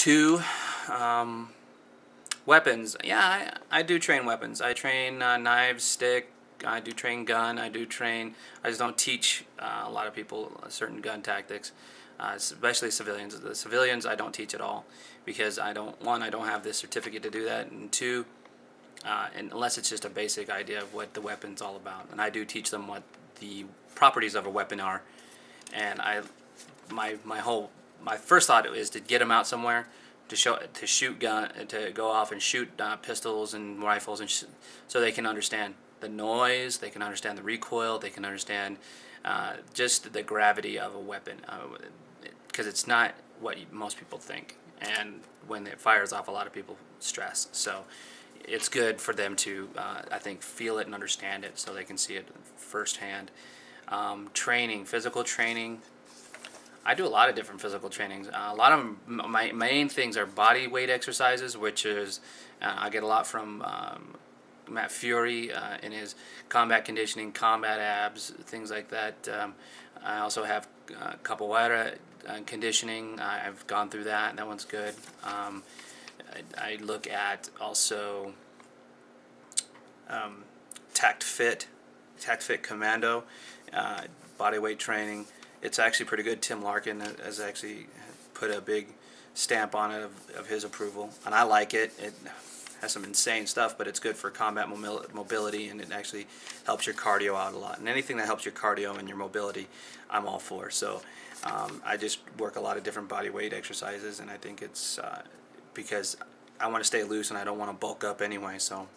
Two, um, weapons. Yeah, I do train weapons. I train knives, stick. I do train gun. I just don't teach a lot of people certain gun tactics, especially civilians. The civilians I don't teach at all because I don't have this certificate to do that, and two, and unless it's just a basic idea of what the weapon's all about. And I do teach them what the properties of a weapon are, and my first thought is to get them out somewhere to shoot gun to go off and shoot pistols and rifles so they can understand the noise, they can understand the recoil, they can understand just the gravity of a weapon, because it's not what most people think, and when it fires off, a lot of people stress. So it's good for them to I think feel it and understand it so they can see it firsthand. Training, physical training. I do a lot of different physical trainings. A lot of my main things are body weight exercises, which is I get a lot from Matt Fury in his combat conditioning, combat abs, things like that. I also have capoeira conditioning. I've gone through that. That one's good. I look at also tact fit commando, body weight training. It's actually pretty good. Tim Larkin has actually put a big stamp on it of his approval, and I like it. It has some insane stuff, but it's good for combat mobility, and it actually helps your cardio out a lot. And anything that helps your cardio and your mobility, I'm all for. So I just work a lot of different body weight exercises, and I think it's because I want to stay loose and I don't want to bulk up anyway. So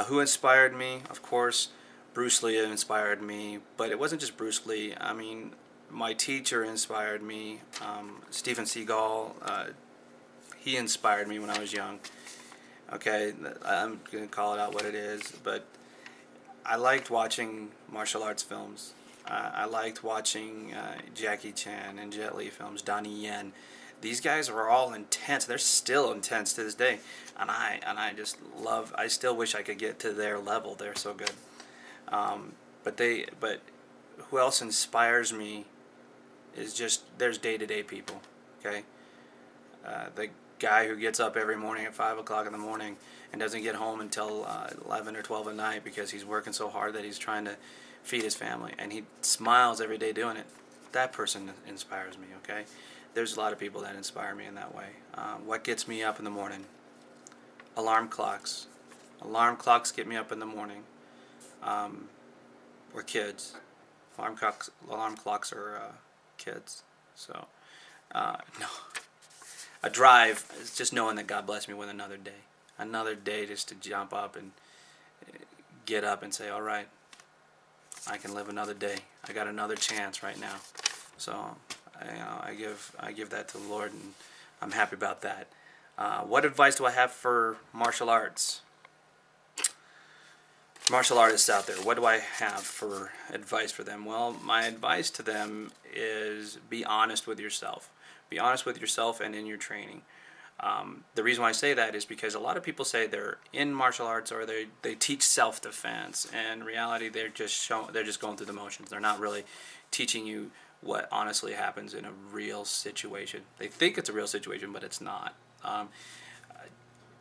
who inspired me? Of course, Bruce Lee inspired me, but it wasn't just Bruce Lee. I mean, my teacher inspired me. Steven Seagal, he inspired me when I was young. Okay, I'm going to call it out what it is, but I liked watching martial arts films. I liked watching Jackie Chan and Jet Li films, Donnie Yen. These guys were all intense. They're still intense to this day, and I just love. I still wish I could get to their level. They're so good. But who else inspires me is just there's day-to-day people. Okay, the guy who gets up every morning at 5 o'clock in the morning and doesn't get home until 11 or 12 at night because he's working so hard that he's trying to feed his family, and he smiles every day doing it. That person inspires me. Okay, there's a lot of people that inspire me in that way. What gets me up in the morning? Alarm clocks. Alarm clocks get me up in the morning. Or kids. Alarm clocks are kids. So no. A drive is just knowing that God blessed me with another day. Another day just to jump up and get up and say, all right, I can live another day. I got another chance right now. So I give that to the Lord, and I'm happy about that. What advice do I have for martial arts? Martial artists out there, what do I have for advice for them? Well, my advice to them is be honest with yourself. Be honest with yourself and in your training. The reason why I say that is because a lot of people say they're in martial arts or they teach self-defense, and in reality they're just going through the motions. They're not really teaching you what honestly happens in a real situation. They think it's a real situation, but it's not.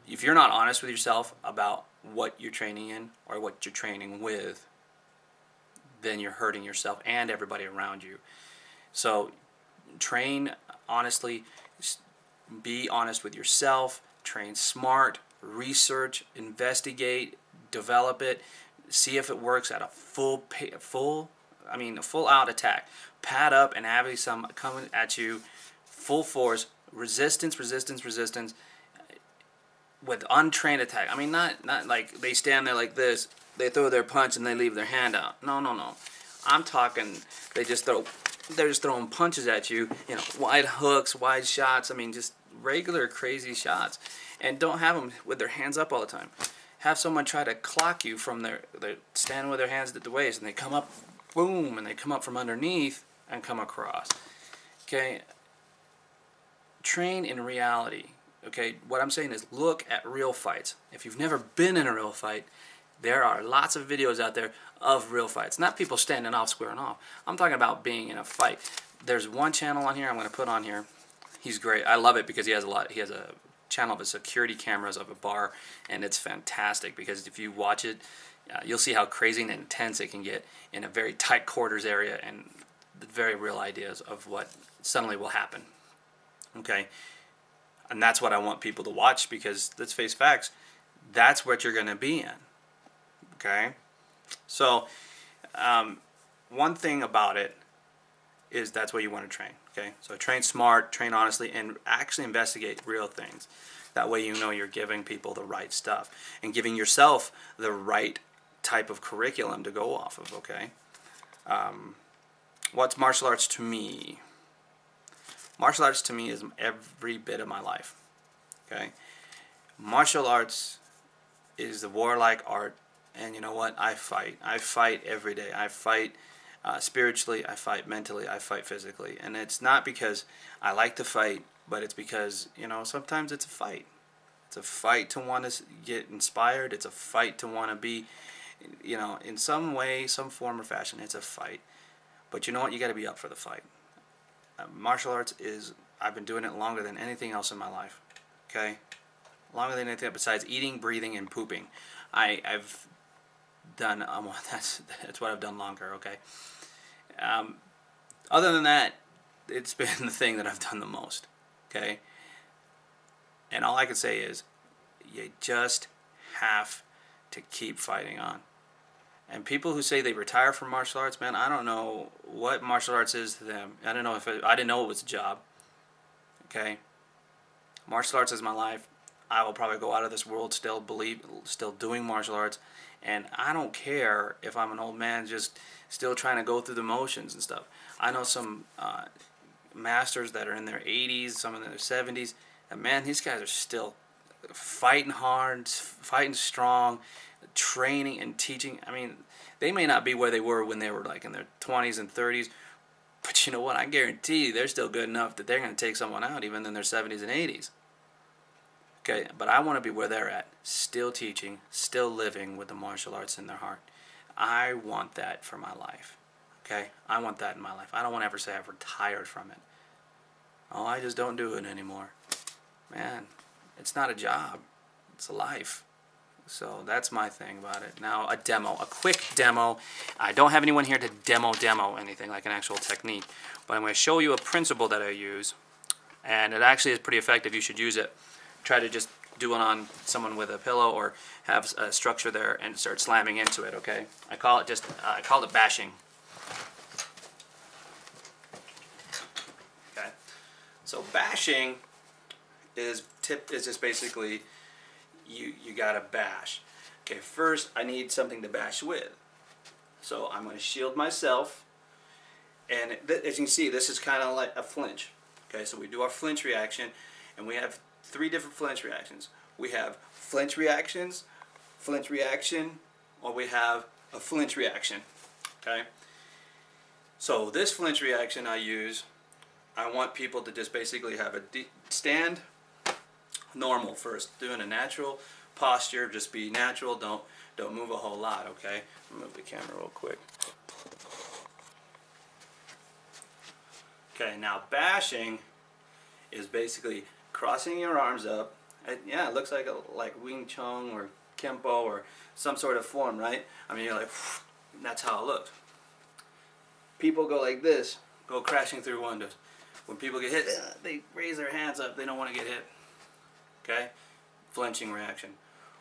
If you're not honest with yourself about what you're training in or what you're training with, then you're hurting yourself and everybody around you. So train honestly, be honest with yourself, train smart, research, investigate, develop it, see if it works at a full out attack. Pad up and have some coming at you full force, resistance, with untrained attack. I mean, not like they stand there like this, they throw their punch and they leave their hand out. No. I'm talking they're just throwing punches at you, wide hooks, wide shots. I mean, just regular crazy shots. And don't have them with their hands up all the time. Have someone try to clock you from they're standing with their hands at the waist, and they come up, boom, and they come up from underneath and come across. Okay? Train in reality. Okay, what I'm saying is look at real fights. If you've never been in a real fight, there are lots of videos out there of real fights. Not people standing off, squaring off. I'm talking about being in a fight. There's one channel on here I'm going to put on here. He's great. I love it because he has a channel of security cameras of a bar, and it's fantastic because if you watch it, you'll see how crazy and intense it can get in a very tight quarters area, and the very real ideas of what suddenly will happen. Okay, and that's what I want people to watch, because let's face facts, that's what you're going to be in. Okay, so one thing about it is that's what you want to train. Okay, so train smart, train honestly, and actually investigate real things. That way you know you're giving people the right stuff and giving yourself the right type of curriculum to go off of. Okay, what's martial arts to me? Martial arts to me is every bit of my life. Okay, martial arts is the warlike art, and you know what? I fight. I fight every day. I fight spiritually, I fight mentally, I fight physically. And it's not because I like to fight, but it's because, you know, sometimes it's a fight. It's a fight to want to get inspired. It's a fight to want to be, you know, in some way, some form or fashion, it's a fight. But you know what? You got to be up for the fight. Martial arts is, I've been doing it longer than anything else in my life. Okay? Longer than anything besides eating, breathing, and pooping. I've done, that's what I've done longer, okay? Other than that, it's been the thing that I've done the most, okay? And all I can say is, you just have to keep fighting on. And people who say they retire from martial arts, man, I don't know what martial arts is to them. I don't know if I didn't know it was a job, okay? Martial arts is my life. I will probably go out of this world still doing martial arts, and I don't care if I'm an old man just still trying to go through the motions and stuff. I know some masters that are in their 80s, some in their 70s, and man, these guys are still fighting hard, fighting strong, training and teaching. I mean, they may not be where they were when they were like in their 20s and 30s, but you know what? I guarantee you they're still good enough that they're going to take someone out even in their 70s and 80s. Okay, but I want to be where they're at, still teaching, still living with the martial arts in their heart. I want that for my life. Okay, I want that in my life. I don't want to ever say I've retired from it. Oh, I just don't do it anymore. Man, it's not a job. It's a life. So that's my thing about it. Now a quick demo. I don't have anyone here to demo anything like an actual technique, but I'm going to show you a principle that I use, and it actually is pretty effective. You should use it. Try to just do it on someone with a pillow or have a structure there and start slamming into it, okay? I call it bashing. Okay. So bashing is just basically you gotta bash. Okay, first I need something to bash with. So I'm going to shield myself, and as you can see, this is kind of like a flinch. Okay, so we do our flinch reaction, and we have 3 different flinch reactions. We have flinch reactions, flinch reaction, or we have a flinch reaction. Okay? So this flinch reaction I want people to just basically have a stand normal first, doing a natural posture, just be natural, don't move a whole lot, okay? I'll move the camera real quick. Okay, now bashing is basically crossing your arms up. Yeah, it looks like Wing Chun or Kempo or some sort of form, right? I mean, you're like, that's how it looks. People go like this, go crashing through windows. When people get hit, they raise their hands up. They don't want to get hit. Okay? Flinching reaction.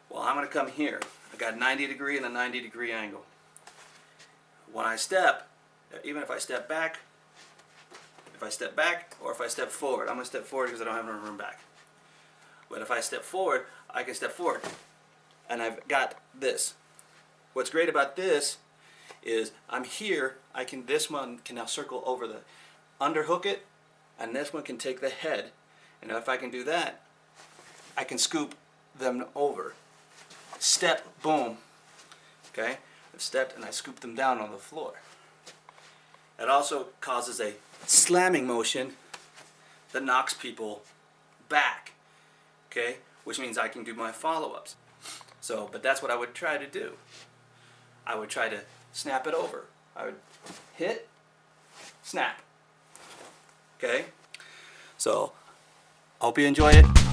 Well, I'm going to come here. I got a 90-degree and a 90-degree angle. When I step, even if I step back, or if I step forward, I'm going to step forward because I don't have no room back. But if I step forward, I can step forward. And I've got this. What's great about this is I'm here, this one can now circle over the, underhook it, and this one can take the head. And if I can do that, I can scoop them over. Step, boom. Okay? I've stepped and I scoop them down on the floor. It also causes a slamming motion that knocks people back. Okay? Which means I can do my follow-ups. So, but that's what I would try to do. I would try to snap it over. I would hit, snap. Okay? So, Hope you enjoy it.